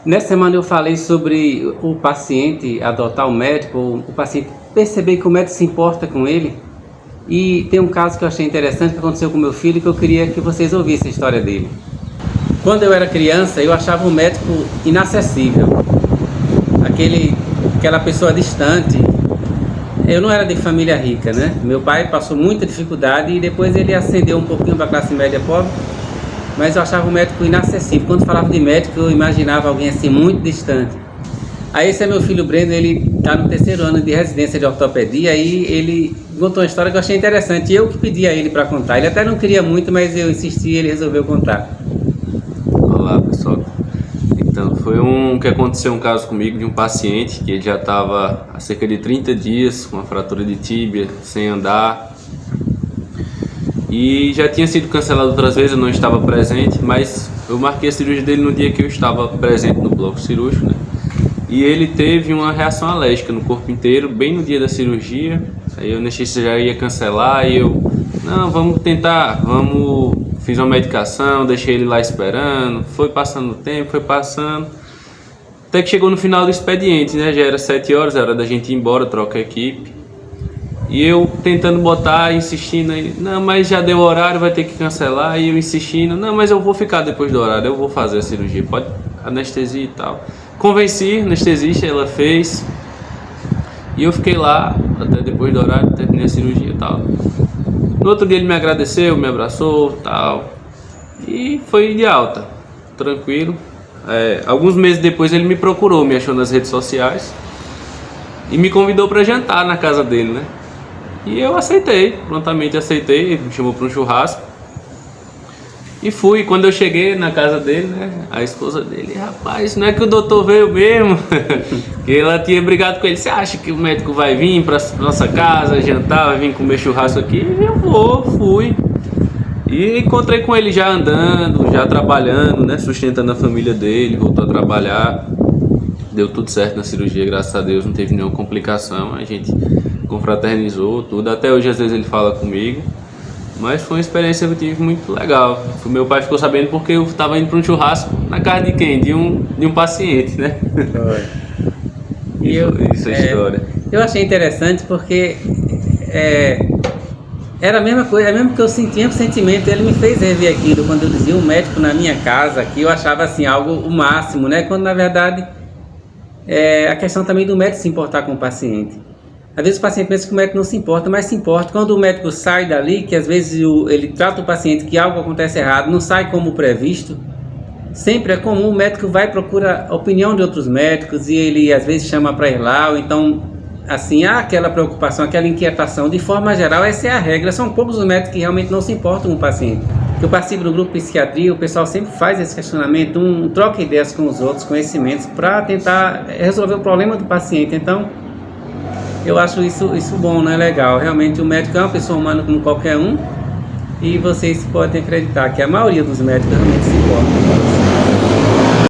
Nessa semana eu falei sobre o paciente adotar o médico, o paciente perceber que o médico se importa com ele. E tem um caso que eu achei interessante que aconteceu com meu filho, que eu queria que vocês ouvissem a história dele. Quando eu era criança, eu achava o médico inacessível, aquela pessoa distante. Eu não era de família rica, né? Meu pai passou muita dificuldade e depois ele ascendeu um pouquinho para a classe média pobre, mas eu achava o médico inacessível. Quando falava de médico, eu imaginava alguém assim muito distante. Aí esse é meu filho Breno, ele está no 3º ano de residência de ortopedia e ele contou uma história que eu achei interessante. Eu que pedi a ele para contar. Ele até não queria muito, mas eu insisti e ele resolveu contar. Olá, pessoal. Então, que aconteceu um caso comigo de um paciente que ele já estava há cerca de 30 dias com uma fratura de tíbia, sem andar. E já tinha sido cancelado outras vezes, eu não estava presente, mas eu marquei a cirurgia dele no dia que eu estava presente no bloco cirúrgico, né? E ele teve uma reação alérgica no corpo inteiro, bem no dia da cirurgia. Aí o anestesista já ia cancelar e vamos tentar, fiz uma medicação, deixei ele lá esperando, foi passando o tempo, até que chegou no final do expediente, né? Já era 7 horas, era da gente ir embora, troca a equipe. E eu tentando botar, insistindo aí, não, mas já deu horário, vai ter que cancelar. E eu insistindo, não, mas eu vou ficar depois do horário, eu vou fazer a cirurgia, pode anestesia e tal. Convenci a anestesista, ela fez. E eu fiquei lá até depois do horário, terminei a cirurgia e tal. No outro dia ele me agradeceu, me abraçou e tal. E foi de alta, tranquilo. Alguns meses depois ele me procurou, me achou nas redes sociais e me convidou para jantar na casa dele, né? E eu aceitei, prontamente aceitei, ele me chamou para um churrasco. E fui, quando eu cheguei na casa dele, né, a esposa dele, rapaz, não é que o doutor veio mesmo? Que ela tinha brigado com ele, você acha que o médico vai vir para nossa casa jantar, vai vir comer churrasco aqui? Fui. E encontrei com ele já andando, já trabalhando, né, sustentando a família dele, voltou a trabalhar. Deu tudo certo na cirurgia, graças a Deus, não teve nenhuma complicação, a gente confraternizou tudo, até hoje às vezes ele fala comigo. Mas foi uma experiência que eu tive muito legal. O meu pai ficou sabendo porque eu estava indo para um churrasco na casa de quem? De um paciente, né? Isso é história. Eu achei interessante porque era a mesma coisa, mesmo que eu sentia o sentimento, ele me fez rever aquilo. Quando eu dizia um médico na minha casa, que eu achava assim algo o máximo, né? Quando na verdade a questão também do médico se importar com o paciente. Às vezes o paciente pensa que o médico não se importa, mas se importa. Quando o médico sai dali, que às vezes ele trata o paciente que algo acontece errado, não sai como previsto, sempre é comum o médico vai procurar a opinião de outros médicos e ele às vezes chama para ir lá, ou então assim, há aquela preocupação, aquela inquietação. De forma geral, essa é a regra. São poucos os médicos que realmente não se importam com o paciente. Eu participo do grupo psiquiatria, o pessoal sempre faz esse questionamento, troca ideias com os outros, conhecimentos, para tentar resolver o problema do paciente. Então, eu acho isso bom, né? Legal. Realmente o médico é uma pessoa humana como qualquer um e vocês podem acreditar que a maioria dos médicos realmente se importam.